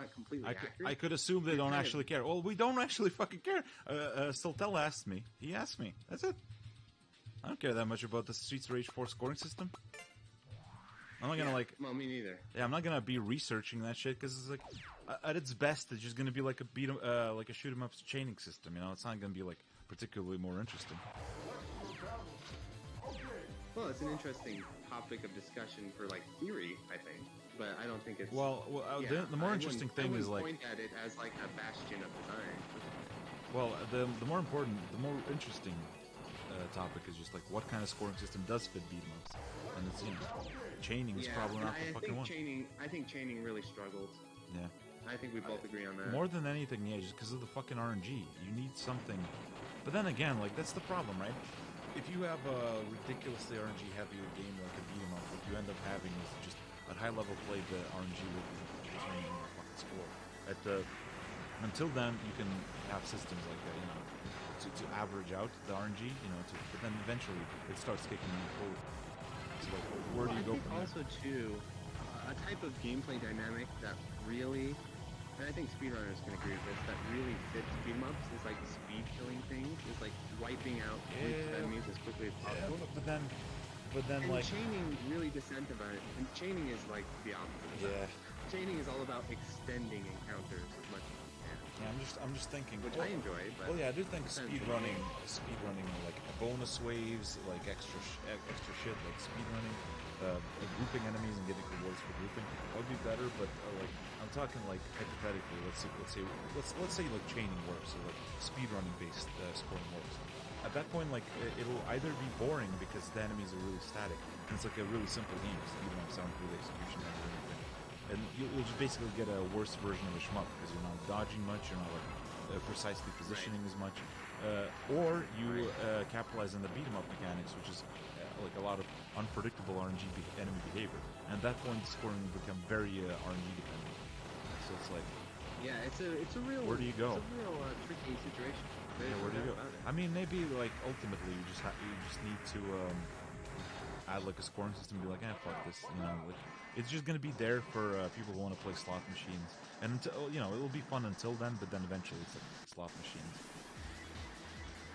not completely accurate. I could assume they don't actually care. Well, we don't actually fucking care. Stiltel asked me. He asked me. That's it. I don't care that much about the Streets Rage 4 scoring system. I'm not gonna Well, me neither. Yeah, I'm not gonna be researching that shit because it's like, at its best, it's just gonna be like a like a shoot 'em up chaining system. You know, it's not gonna be like particularly more interesting. Well, it's an interesting topic of discussion for like theory, I think, but I don't think it's. The more interesting thing is like. I wouldn't point at it as like a bastion of design. Well, the more interesting topic is just like what kind of scoring system does fit beat 'em ups, and it's chaining is probably not the fucking one. I think chaining really struggled. Yeah. I think we both agree on that. More than anything, yeah, just because of the fucking RNG, you need something. But then again, like that's the problem, right? If you have a ridiculously RNG heavy game like a beat 'em up, what you end up having is just at high level play the RNG will determine your fucking score. Until then, you can have systems like that, to average out the RNG, but then eventually it starts kicking in forward. So like, where do you go from there? Also, too, a type of gameplay dynamic that really, and I think speedrunners can agree with this, that really fits beat 'em ups is like speed killing things, is like wiping out groups of enemies as quickly as possible. Yeah, but then and like chaining really disincentivizes, and chaining is like the opposite. Yeah. Chaining is all about extending encounters as much as you can. Yeah, I'm just thinking. Which I enjoy. But I do think speedrunning like bonus waves, like extra shit, like speedrunning, grouping enemies and getting rewards for grouping would be better. But like I'm talking like hypothetically, let's say like chaining works or like speedrunning based scoring works. At that point, like it'll either be boring because the enemies are really static, and it's like a really simple game. Speedrun sounds really execution or anything. And you'll just basically get a worse version of a shmup because you're not dodging much, you're not like precisely positioning as much, or you capitalize on the beat 'em up mechanics, which is like a lot of unpredictable RNG enemy behavior. And at that point, the scoring will become very RNG dependent. So it's like, it's a real. Where do you go? It's a real tricky situation. Where do you go? I mean, maybe like ultimately you just need to. Add like a scoring system and be like, fuck this, like it's just gonna be there for people who want to play slot machines, and until, it'll be fun until then, but then eventually it's like slot machines.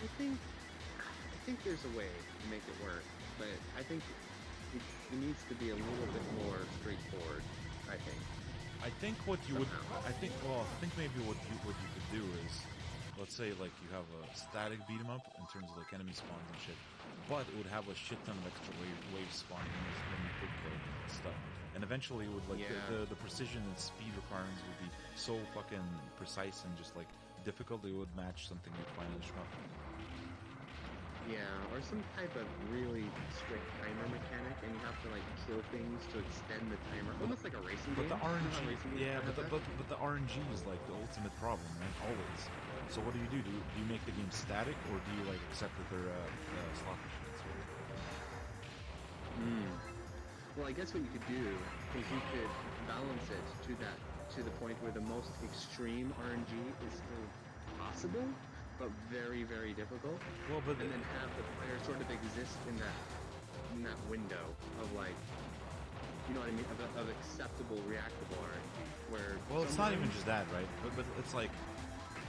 I think there's a way to make it work, but I think it needs to be a little bit more straightforward. I think maybe what you could do is, let's say like you have a static beat 'em up in terms of like enemy spawns and shit, but it would have a shit ton of extra waves spawning when you could kill and stuff. And eventually it would like the precision and speed requirements would be so fucking precise and just like difficult it would match something you'd find in the shmup. Yeah, or some type of really strict timer mechanic, and you have to like kill things to extend the timer, almost like a racing game. But the RNG, but the RNG is like the ultimate problem, right? Always. So what do? Do you make the game static, or do you like accept that they're slot machines? Well, I guess what you could do is you could balance it to the point where the most extreme RNG is still possible, but very, very difficult. Well, but and then have the player sort of exist in that window of like, you know what I mean, of acceptable, reactable RNG. Where it's not even just that, right? But it's like,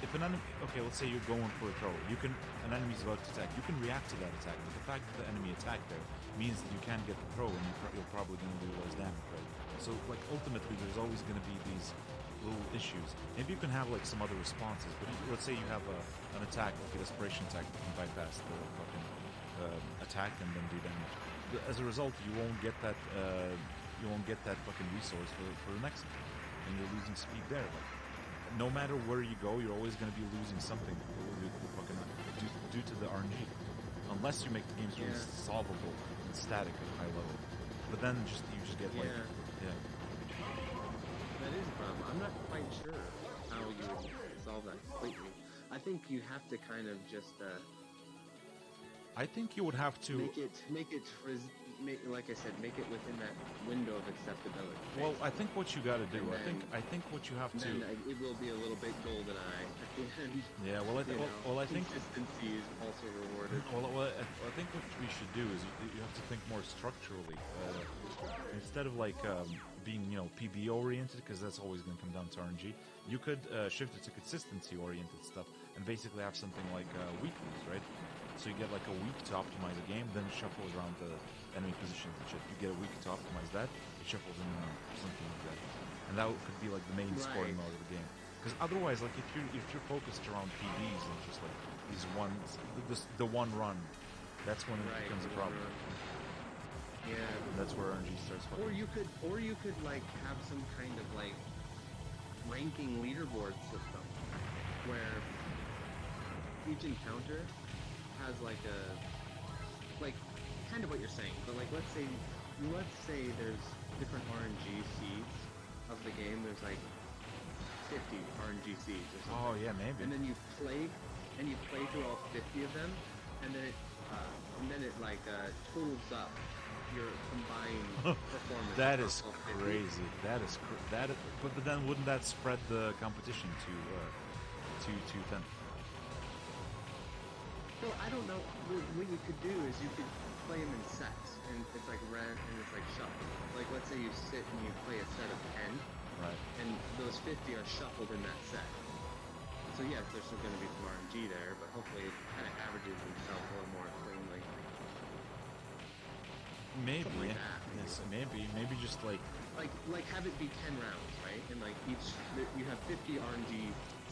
if an enemy, let's say you're going for a throw, an enemy's about to attack, you can react to that attack, but the fact that the enemy attacked there means that you can't get the throw, and you're probably going to do less damage, right? So, like, ultimately, there's always going to be these little issues. Maybe you can have, like, some other responses, but let's say you have an attack, like a desperation attack that can bypass the fucking attack and then do damage. As a result, you won't get that fucking resource for the next one, and you're losing speed there, like. No matter where you go, you're always going to be losing something due to the RNG, unless you make the games really solvable and static at a high level. But then you just get like That is a problem. I'm not quite sure how you would solve that completely. I think you have to kind of just. I think you would have to like I said, make it within that window of acceptability. Well, I think what you got to do, I think what you have to. Then it will be a little bit golden eye at the end. Yeah, I think consistency is also rewarded. I think what we should do is you have to think more structurally. Instead of like being, you know, PB oriented, because that's always going to come down to RNG. You could shift it to consistency oriented stuff and basically have something like weeklies, right? So you get like a week to optimize the game, then it shuffles around the enemy positions and shit. You get a week to optimize that, it shuffles in something like that, and that could be like the main scoring mode of the game. Because otherwise, like if you're focused around PBs and just like these ones, the one run, that's when it becomes a problem. Yeah. And that's where RNG starts fucking. Or you could like have some kind of like ranking leaderboard system where each encounter has like a kind of what you're saying, but like let's say there's different RNG seeds of the game. There's like 50 RNG seeds or something. Oh yeah, maybe. And then you play through all 50 of them, and then it like totals up your combined performance. That is crazy. But then wouldn't that spread the competition to thin? Well, I don't know. What you could do is you could play them in sets, and it's like red and it's like shuffle. Like let's say you sit and you play a set of 10, right? And those 50 are shuffled in that set. So yes, there's still going to be some RNG there, but hopefully it kind of averages itself a little more cleanly. Maybe. Like that. Yes, maybe just like have it be 10 rounds, right? And like you have 50 RNG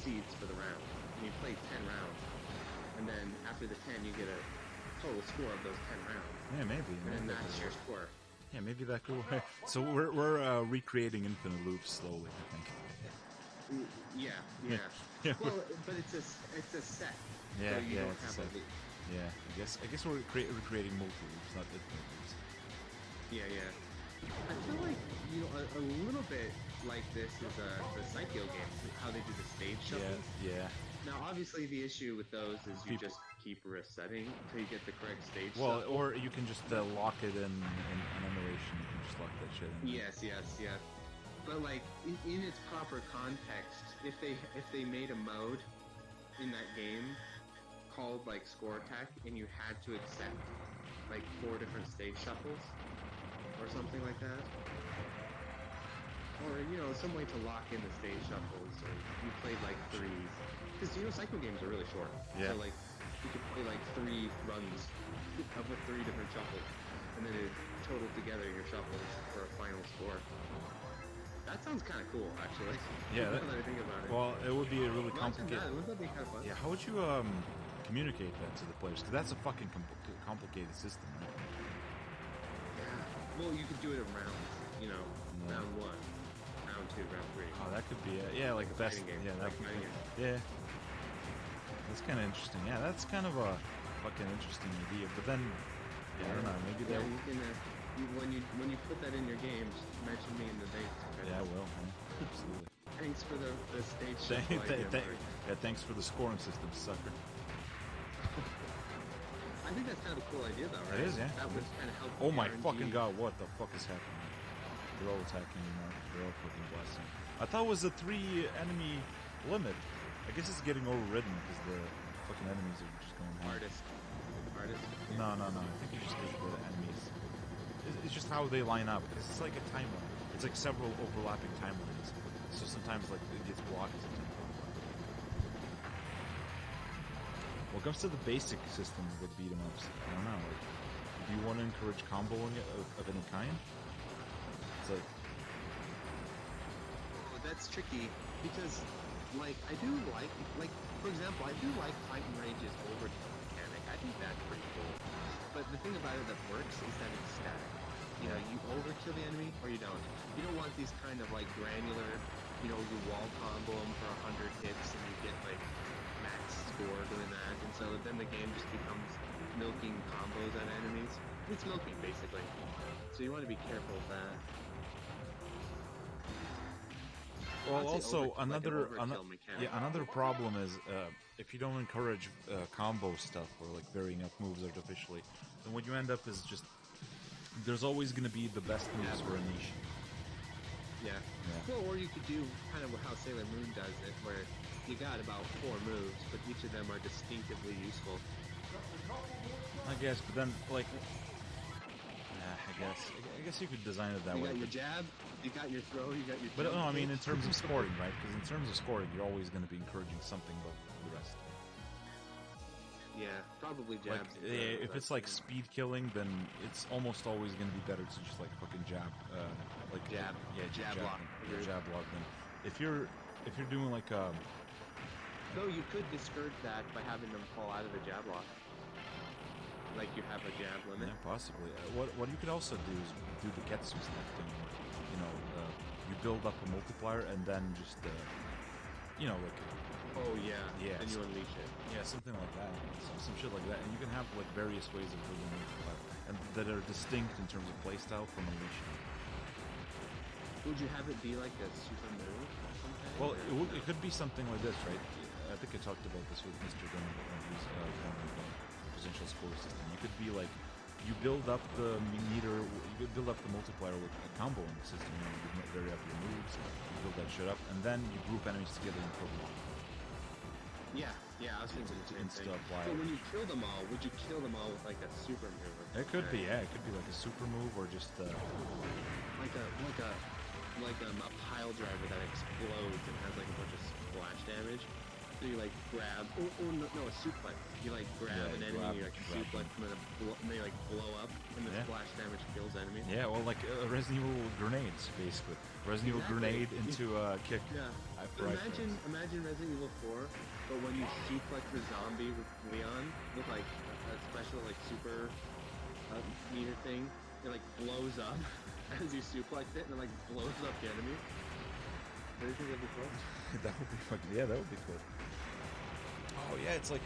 seeds for the round, and you play 10 rounds, and then after the 10 you get a total score of those 10 rounds. Yeah, maybe. And then that's your score. Yeah, maybe that could work. So we're recreating infinite loops slowly, I think. Yeah. Well, but it's a set. Yeah, so you don't have a loop. Yeah, I guess we're recreating multi loops, not infinite loops. Yeah. I feel like a little bit like this is the Psycho games, how they do the stage shuffles. Yeah. Now, obviously, the issue with those is you just keep resetting until you get the correct stage. Well, shuffle. or you can just lock it in animation. You can just lock that shit in. Yes. But like in its proper context, if they made a mode in that game called like Score Attack, and you had to accept like 4 different stage shuffles or something like that, or some way to lock in the stage shuffles, or you played like 3, because Psycho games are really short. Yeah. So like you could play like 3 runs of the 3 different shuffles, and then it total together your shuffles for a final score. That sounds kind of cool, actually. Yeah. Now that I think about it. Well, it would be a really complicated. Wouldn't that be kind of fun? Yeah. How would you communicate that to the players? Because that's a fucking complicated system, right? Yeah. Well, you could do it in rounds. Round 1, round 2, round 3. Oh, that could be like the best. Game. Yeah, that could be. Yeah. That's kind of interesting. Yeah, that's kind of a fucking interesting idea. But then, I don't know. Maybe yeah, that. when you put that in your games, mention me in the dates. Yeah, I will. Yeah. Absolutely. Thanks for the stage shuffle idea, yeah, thanks for the scoring system, sucker. I think that's kind of a cool idea, though, right? It is, yeah. That would kind of help. Oh my RNG. fucking god, what the fuck is happening? They're all attacking me now. They're all fucking blasting. I thought it was a 3 enemy limit. I guess it's getting overridden because the fucking enemies are just going hard. Artist. No. I think it's just because the enemies. It's just how they line up. It's like a timeline. It's like several overlapping timelines. So sometimes like it gets blocked. When it comes to the basic system with beat 'em ups, I don't know. Like, do you want to encourage comboing of any kind? It's like. Well, that's tricky because, like, I do like, for example, I do like Titan Rage's overkill mechanic. I think that's pretty cool. But the thing about it that works is that it's static. You overkill the enemy or you don't. You don't want these kind of like granular, you wall combo them for 100 hits and you get like max score doing that. And so then the game just becomes milking combos on enemies. It's milking basically. So you want to be careful with that. Well, also another mechanic. another problem is if you don't encourage combo stuff or like varying up moves artificially, then what you end up is just there's always going to be the best moves for a niche. Yeah. Well, or you could do kind of how Sailor Moon does it, where you got about 4 moves, but each of them are distinctively useful. I guess, but then like I guess you could design it that way. You got your jab, you got your throw, you got your. But no, I mean in terms of scoring, right? Because in terms of scoring, you're always going to be encouraging something above the rest. Yeah, probably jabs. Like, if it's like speed killing, then it's almost always going to be better to just like fucking jab, like jab. Yeah, jab block. Jab block. Then if you're doing like though you could discourage that by having them fall out of the jab lock. Like you have a jab limit. Yeah, possibly. What you could also do is do the Getsu snap thing. You know, you build up a multiplier and then just you know, like. Oh yeah. Yeah. Then you unleash it. Yeah, something like that. Some shit like that. And you can have like various ways of building multiplier, and that are distinct in terms of playstyle from unleashing. Would you have it be like a super move or something? Well, it could be something like this, right? I think I talked about this with Mr. Gunn when he was on the potential score system. You could be like, you build up the meter, you could build up the multiplier with a comboing system. You know, you vary up your moves, you build that shit up, and then you group enemies together and kill them all. Yeah, I was thinking the same thing. So when you kill them all, would you kill them all with like a super move? It could be, yeah. It could be like a super move or just like a pile driver that explodes and has like a bunch of splash damage. So you like grab, no, a suplex. You like grab an enemy, you like suplex them, and they like blow up, and the splash damage kills enemies. Yeah, well, like Resident Evil grenades, basically. Resident Evil grenade into a kick. Yeah. Imagine Resident Evil 4, but when you suplex the zombie with Leon with like a special like super meter thing, it like blows up as you suplex it, and it like blows up the enemy. Do you think that'd be cool? That would be fucking, yeah, that would be cool. Oh yeah, it's like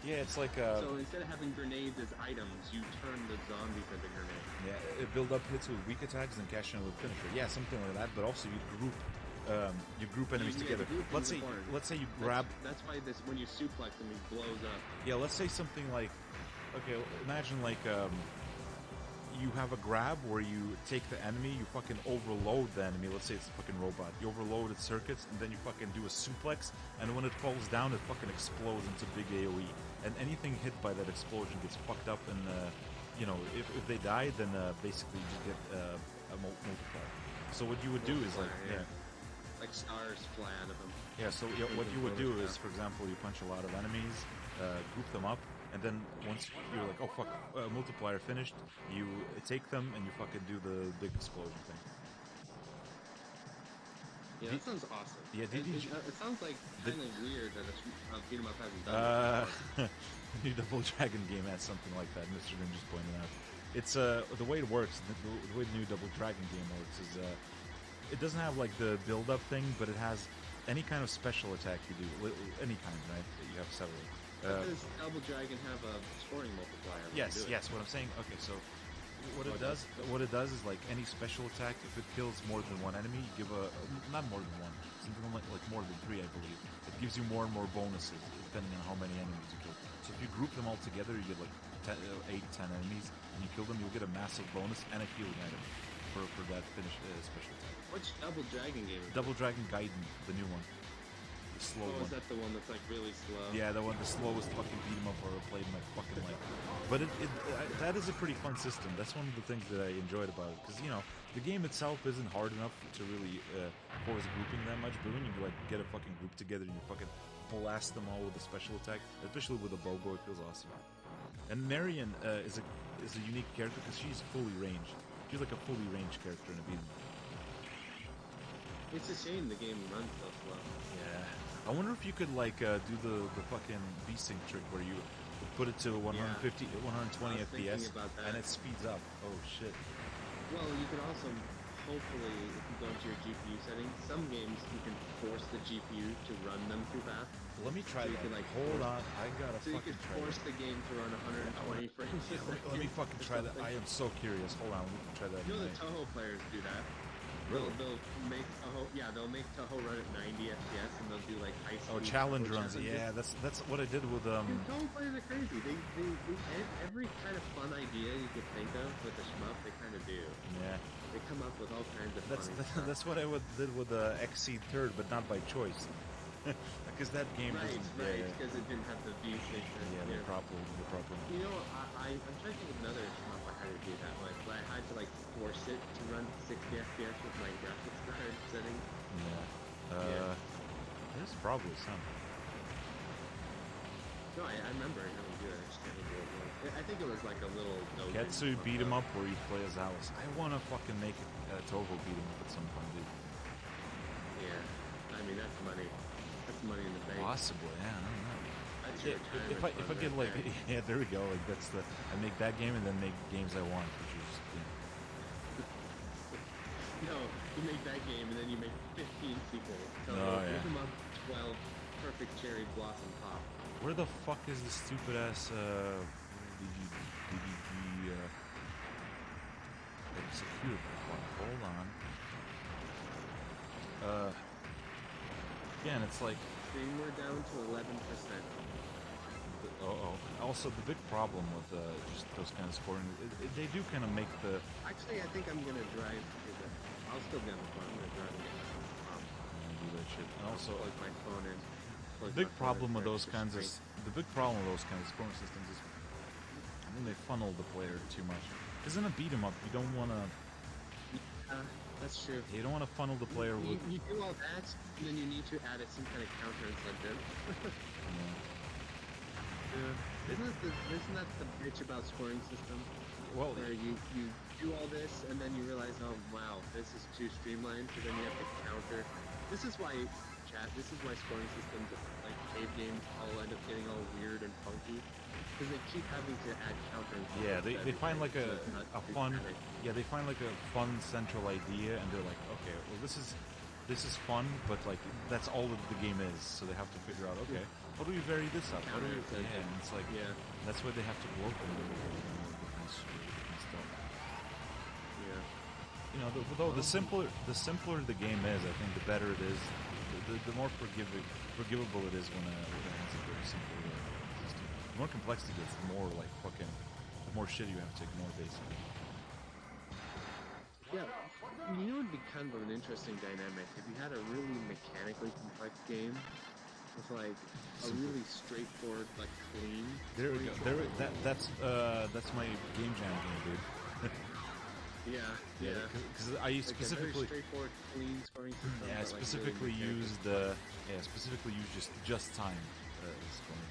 so instead of having grenades as items, you turn the zombies into grenades. Yeah, it build up hits with weak attacks and cash in with finisher. Yeah, something like that. But also you group enemies together. Let's say you grab. That's why this when you suplex them, he blows up. Yeah, let's say something like, okay, imagine like you have a grab where you take the enemy, you fucking overload the enemy. Let's say it's a fucking robot. You overload its circuits, and then you fucking do a suplex, and when it falls down, it fucking explodes into big AoE. And anything hit by that explosion gets fucked up, and you know, if they die, then basically you get a multiplier. So what you would do is like, like stars fly out of them. Yeah. So what you would do is, for example, you punch a lot of enemies, group them up. And then once you're like, oh fuck, multiplier finished, you take them and you fucking do the big explosion thing. Yeah, that sounds awesome. Yeah, it sounds like kind of weird that a beat 'em up hasn't done it. The new Double Dragon game has something like that. Mr. Rim just pointed out. It's the way it works. The way the new Double Dragon game works is it doesn't have like the build-up thing, but it has any kind of special attack you do, any kind, right? You have several. Does Double Dragon have a scoring multiplier? Yes. What I'm saying. Okay, so what it does is like any special attack. If it kills more than one enemy, you give not more than one, something like more than 3, I believe. It gives you more and more bonuses depending on how many enemies you kill. So if you group them all together, you get like 8, 10 enemies, and you kill them, you'll get a massive bonus and a healing item for that finish special attack. Which Double Dragon game? Double Dragon Gaiden, the new one. Slow one. Is that the one that's like really slow? Yeah, the slowest fucking beat 'em up or played in my fucking life. But that is a pretty fun system. That's one of the things that I enjoyed about it, because you know the game itself isn't hard enough to really force grouping that much. But when you like get a fucking group together and you fucking blast them all with a special attack, especially with a Bobo, it feels awesome. And Marion is a unique character because she's fully ranged. She's like a fully ranged character in a beat 'em. It's a shame the game runs so slow. Yeah. I wonder if you could like do the fucking V-Sync trick where you put it to 150, 120 FPS and it speeds up. Oh shit. Well, you could also, hopefully, if you go into your GPU settings, some games you can force the GPU to run them too fast. Let me try so that. You can, like, hold on, I gotta so fucking try. So you can force the game to run 120 frames a second. Let me fucking try that. I am so curious. Hold on, let me try that. You know the Toho players do that. Really? They'll make Toho run at 90 FPS and they'll do like high speed. Oh, challenge runs. Yeah, that's what I did with Toho players are crazy. They every kind of fun idea you could think of with a shmup, they kind of do. Yeah. They come up with all kinds of funny stuff. That's what I did with XC3rd, but not by choice. Because that game Right, doesn't. right, because it didn't have the V-Sync. Yeah, the problem. You know, I'm trying to think of another shmup I had to do that with, but I had to like force it to run 60 FPS with my graphics card setting. Yeah. There's probably some. No, I remember how to do it. I just can't remember what it was. I think it was like a little. Ketsu beat him up where you play as Alice. I want to fucking make it Toho beat him up at some point, dude. Yeah, I mean that's money. That's money in the bank. Possibly, yeah. I don't know. That's Yeah, your if I get like, yeah, there we go. Like that's the I make that game and then make games I want, which is No, you make that game and then you make 15 sequels. So Oh, yeah. Beat 'em up 12 perfect cherry blossom pop. where the fuck is the stupid ass executable one? Hold on. Again, it's like. Stream we're down to 11%. Also, the big problem with just those kind of scoring, they do kind of make the. Actually, I think I'm gonna drive. I'll still get on the phone. I'm gonna drive and get on Do that shit. And also, plug my phone in. the big problem with those kinds of scoring systems is when they funnel the player too much. Because in a beat 'em up, you don't want to. That's true. You don't want to funnel the player with. You do all that, and then you need to add some kind of counter incentive. Isn't that the bitch about scoring systems? Well, where you do all this, and then you realize, oh wow, this is too streamlined. So then you have to counter. This is why scoring systems like cave games all end up getting all weird and funky. Because they keep having to add counters. Yeah, they find like a fun. Yeah, they find like a fun central idea, and they're like, okay, well this is fun, but like that's all that the game is. So they have to figure out, okay, how do we vary this up? How do we? Yeah, and it's like, that's why they have to work on different stuff. Yeah. You know, though the simpler the game is, I think the better it is. The more forgivable it is when it has a very simple system. The more complex it gets, the more like fucking, the more shit you have to ignore, basically. Yeah, you know, it'd be kind of an interesting dynamic if you had a really mechanically complex game with like a really straightforward, like clean. There we go. That's my game jam game, dude. Yeah. Because I specifically. Like a very straightforward, clean scoring system. Yeah, I specifically used just time scoring.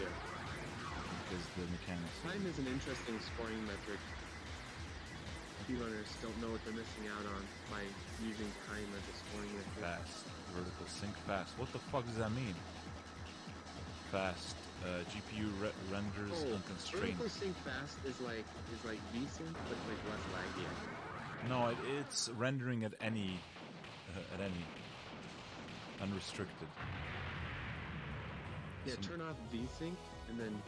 Yeah. Because the mechanics. Time is an interesting scoring metric. Speedrunners don't know what they're missing out on by using time as a scoring metric. Fast, vertical sync fast. What the fuck does that mean? Fast. GPU renders unconstrained. Vertical sync fast is like VSync, but like less laggy. No, it's rendering at any unrestricted. Yeah, turn off VSync and then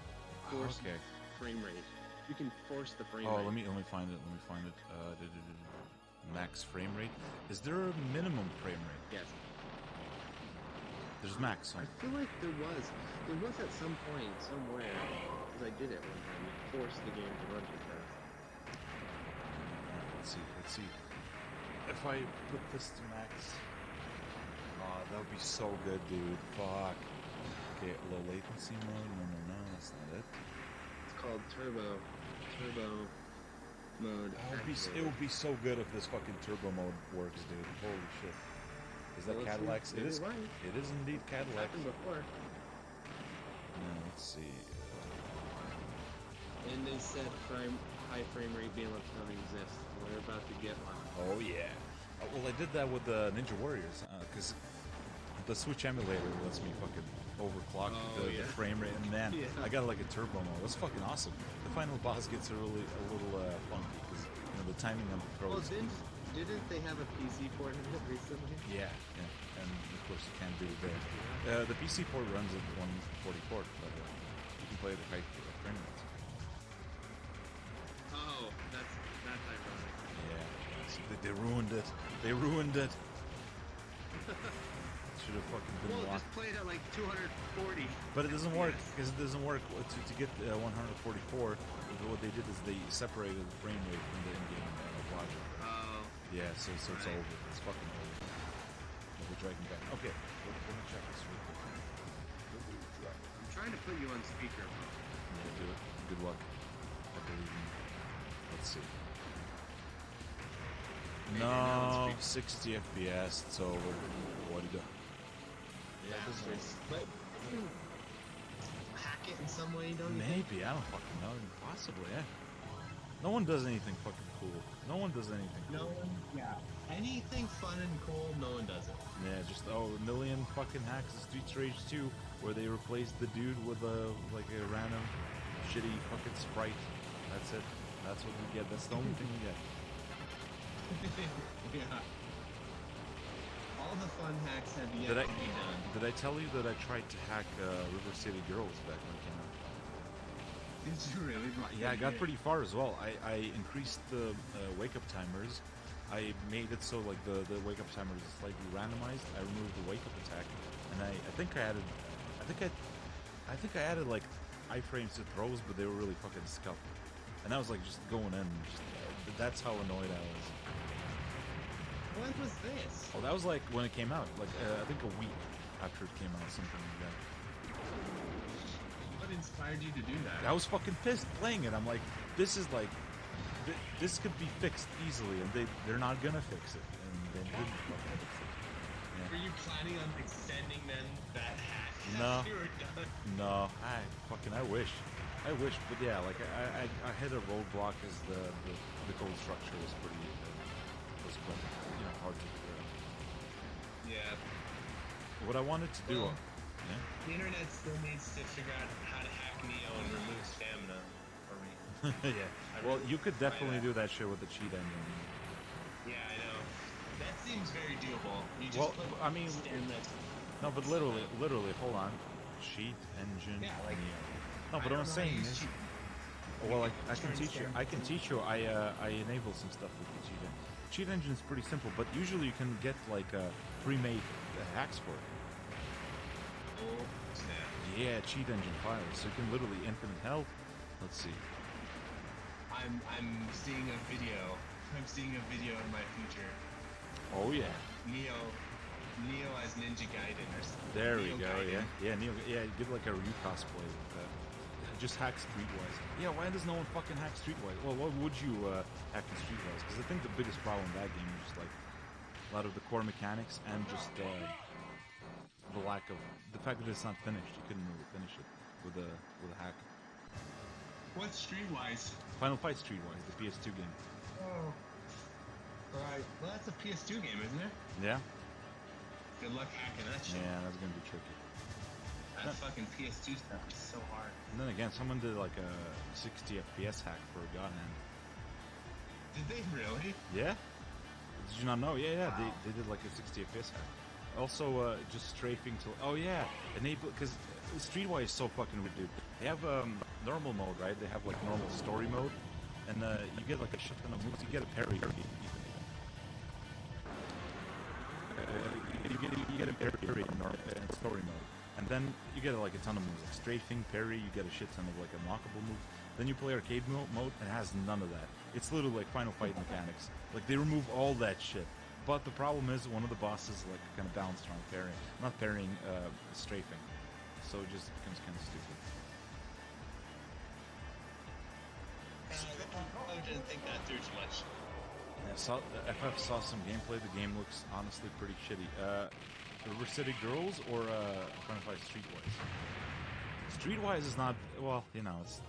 force frame rate. You can force the frame rate. Oh, let me find it. Max frame rate. Is there a minimum frame rate? Yes. There's max. Huh? I feel like there was at some point somewhere, because I did it one time. You forced the game to run too fast. Let's see. If I put this to max, that would be so good, dude. Fuck. Okay, low latency mode. No, that's not it. It's called turbo mode. It would be so good if this fucking turbo mode works, dude. Holy shit. Is that Cadillac's? It is. Right. It is indeed Cadillac's. Happened before. Now, let's see. And they said high frame rate BMX don't exist. We're about to get one. Oh yeah. Well, I did that with the Ninja Warriors because the Switch emulator lets me fucking overclock the frame rate, and man, I got like a turbo mode. That's fucking awesome. The final boss gets a little funky because the timing on the throw. Well, didn't they have a PC port in it recently? Yeah, and of course you can't do it there. The PC port runs at 144, but you can play it at high frame rates. Oh, that's ironic. Yeah, they ruined it. They ruined it. Should have fucking been locked. Just play it at like 240. But it doesn't work because it doesn't work to get 144. What they did is they separated the frame rate from the in-game logic. Oh. Yeah, so it's over. It's fucking over. Dragon Guy. Okay, let me check this real quick. I'm trying to put you on speaker. Yeah, do it. Good luck. I believe in you. Let's see. Maybe now No, 60 FPS, it's over. What do you do? Yeah, but hack it in some way, don't you think? Maybe, I don't fucking know. Possibly, yeah. No one does anything fucking cool. No one does anything cool. No one, yeah. Anything fun and cool, no one does it. Yeah, just a million fucking hacks of Streets Rage 2 where they replaced the dude with a random shitty fucking sprite. That's it. That's what we get. That's the only thing we get. Yeah. All the fun hacks have yet Did to be done. Did I tell you that I tried to hack River City Girls back when it came out? Did you really? Yeah, I got pretty far as well. I increased the wake-up timers. I made it so like the wake-up timer is slightly randomized. I removed the wake-up attack, and I think I added like iframes to throws, but they were really fucking scuffed. And I was like just going in. That's how annoyed I was. When was this? Oh, that was like when it came out. Like I think a week after it came out, something like that. What inspired you to do that? I was fucking pissed playing it. I'm like, this is like, this could be fixed easily, and they're not gonna fix it, and they didn't fucking fix it. Yeah. Were you planning on extending then that hack? No. You were done? No, I wish, but yeah, like I hit a roadblock as the code structure was pretty, was quite, hard to figure out. Yeah. What I wanted to do, Well, yeah. The internet still needs to figure out how to hack Neo and remove stamina for me. Yeah. Well, you could definitely do that shit with the cheat engine. Yeah, I know. That seems very doable. You just Well, put I mean, stamina. no, but literally, hold on. Cheat engine. Yeah, like. No, but what I'm saying is, well, I can Turn teach you. stamina. I can teach you. I enable some stuff with the cheat engine. Cheat engine is pretty simple, but usually you can get like pre-made hacks for it. Oh, snap. Yeah, cheat engine files. So you can literally infinite health. Let's see. I'm seeing a video. I'm seeing a video in my future. Oh yeah. Neo as Ninja Gaiden or something. There we Neo go. Gaiden. Yeah. Neo. Yeah, you get like a Ryu cosplay with that. Just hack Streetwise. Yeah, why does no one fucking hack Streetwise? Well, why would you hack in Streetwise? Because I think the biggest problem in that game is just like a lot of the core mechanics and just the lack of the fact that it's not finished. You couldn't really finish it with a hack. What's Streetwise? Final Fight Streetwise, the PS2 game. Oh. Right. Well, that's a PS2 game, isn't it? Yeah. Good luck hacking that shit. Yeah, that's gonna be tricky. That fucking PS2 stuff is so hard. And then again, someone did like a 60 FPS hack for a God Hand. Did they really? Yeah? Did you not know? Yeah, Wow. they did like a 60 FPS hack. Also, just strafing to... Oh yeah, enable... Because Streetwise is so fucking weird, dude. They have normal mode, right? They have like normal story mode. And you get like a shit ton of moves. You get a parry. You get a parry in story mode. And then you get like a ton of moves, like strafing, parry, you get a shit ton of like unlockable moves. Then you play arcade mode and it has none of that. It's literally like Final Fight mechanics. Like they remove all that shit. But the problem is one of the bosses like kind of balanced around parrying. Not parrying, strafing. So it just becomes kind of stupid. I didn't think that through too much. FF saw some gameplay. The game looks honestly pretty shitty. River City Girls or Final Fight Streetwise? Streetwise is not, well, it's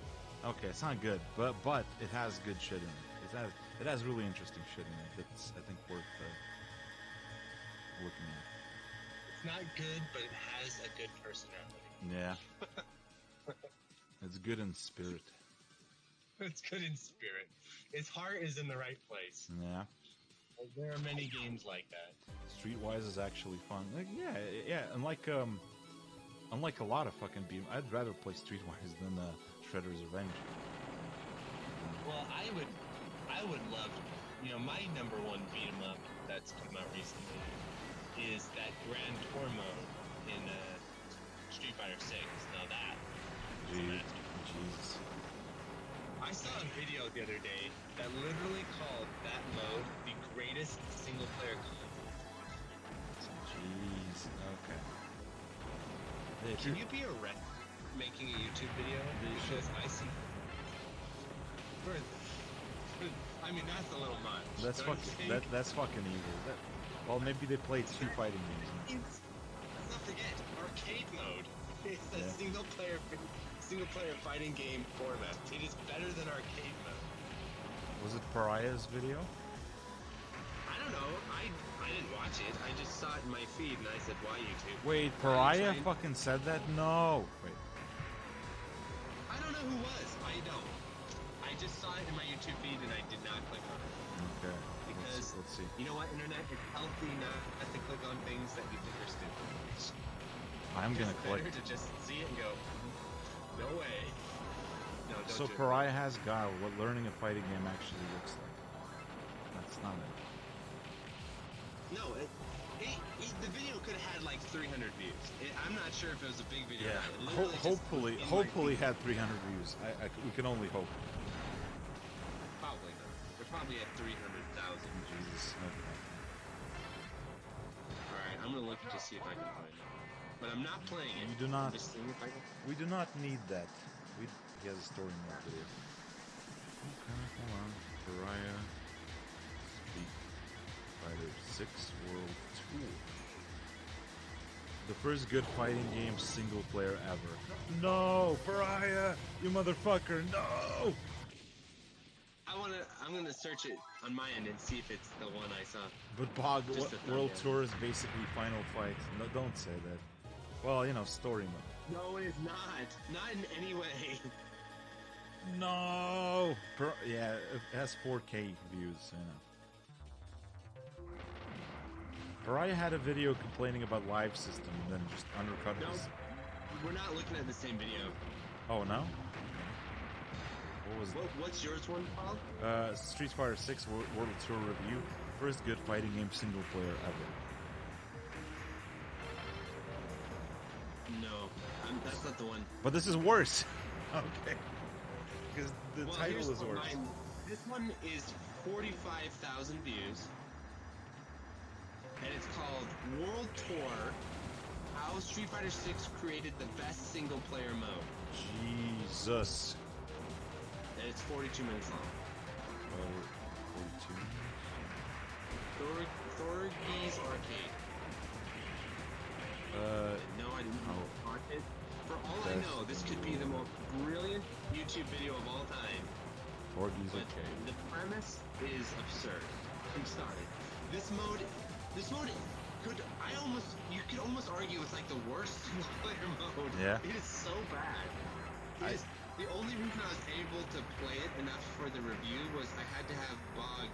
okay. It's not good, but it has good shit in it. It has really interesting shit in it. That's I think worth looking at. It's not good, but it has a good personality. Yeah, it's good in spirit. It's good in spirit. Its heart is in the right place. Yeah. There are many games like that. Streetwise is actually fun. Like, yeah. Unlike a lot of fucking beat 'em, I'd rather play Streetwise than Shredder's Revenge. Well, I would love, my number one beat 'em up that's come out recently is that Grand Tour mode in Street Fighter 6. Now that. Jesus. I saw a video the other day that literally called that mode the greatest single-player Jeez. Okay. Hey, Can you be arrested making a YouTube video? Because I see. I mean, that's a little much. That's that's fucking evil. Well, maybe they played 2 fighting games. Let's not forget, arcade mode is a single player fighting game format. It is better than arcade mode. Was it Pariah's video? I don't know. I didn't watch it. I just saw it in my feed and I said, why YouTube? Wait, Pariah fucking said that? No. Wait. I don't know who was. I don't. I just saw it in my YouTube feed and I did not click on it. Okay. Because, let's see. You know what, Internet? It's healthy not to click on things that you think are stupid. I'm gonna click. It's better to just see it and go, no way. No, don't So do Pariah has Guile, what learning a fighting game actually looks like. That's not it. No, the video could have had like 300 views. I'm not sure if it was a big video. Yeah. Hopefully had 300 views. We can only hope. Probably not. They're probably at 300,000. Jesus. Okay. Alright, I'm gonna look to see if I can find it. But I'm not playing it. You do not. Just seeing if I can. We do not need that. He has a story mode video. Okay, hold on. Pariah Street Fighter 6 World Tour. The first good fighting game single player ever. No, Pariah, you motherfucker, no! I'm gonna search it on my end and see if it's the one I saw. But Bog, World Tour is basically Final Fight. No, don't say that. Well, you know, story mode. No, it is not. Not in any way. No! Yeah, it has 4K views, you know. Pariah had a video complaining about live system and then just undercut it. No, we're not looking at the same video. Oh, no? What was What's yours one called? Street Fighter 6 World Tour Review. First good fighting game single player ever. No, that's not the one. But this is worse. Okay. Because the title is worse. This one is 45,000 views. And it's called World Tour, How Street Fighter 6 Created the Best Single Player Mode. Jesus. And it's 42 minutes long. 42 Thorgy's Arcade. No, I didn't know. Arcade. For all I know, this could be the most brilliant YouTube video of all time. Thorgy's But Arcade. the premise is absurd. I'm sorry. This mode you could almost argue it's like the worst single player mode. Yeah. It is so bad. The only reason I was able to play it enough for the review was I had to have Bog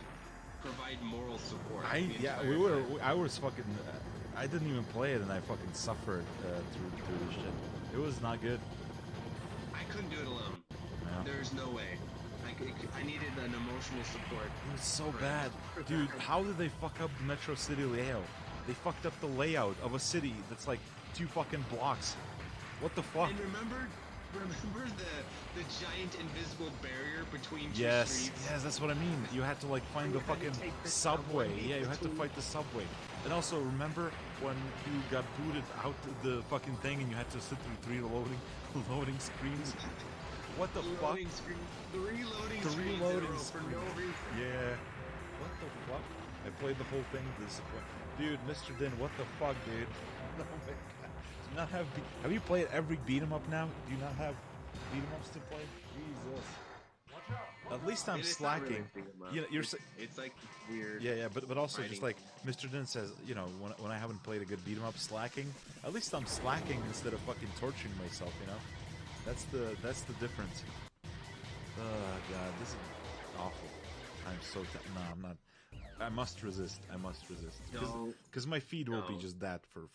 provide moral support. I was fucking. I didn't even play it, and I fucking suffered through this shit. It was not good. I couldn't do it alone. No. There's no way. I needed an emotional support. It was so bad, dude. How did they fuck up the Metro City layout? They fucked up the layout of a city that's like 2 fucking blocks. What the fuck? And remember the giant invisible barrier between two streets? Yes, that's what I mean. You had to like find the fucking subway. Yeah, you had to fight the subway. And also remember when you got booted out the fucking thing and you had to sit through 3 loading screens? What the fuck? 3 loading screens for no reason. Yeah. What the fuck? I played the whole thing. Dude, Mr. Din, what the fuck, dude? Oh my god. Do you not have you played every beat 'em up now? Do you not have beat 'em ups to play? Jesus. At least I'm slacking. Really you know, it's like weird. Yeah, but also fighting. just like Mr. Din says, you know, when I haven't played a good beat 'em up, slacking. At least I'm slacking instead of fucking torturing myself, you know. That's the difference. Oh god, this is awful. I'm so no, I'm not. I must resist. Because my feed will be just that for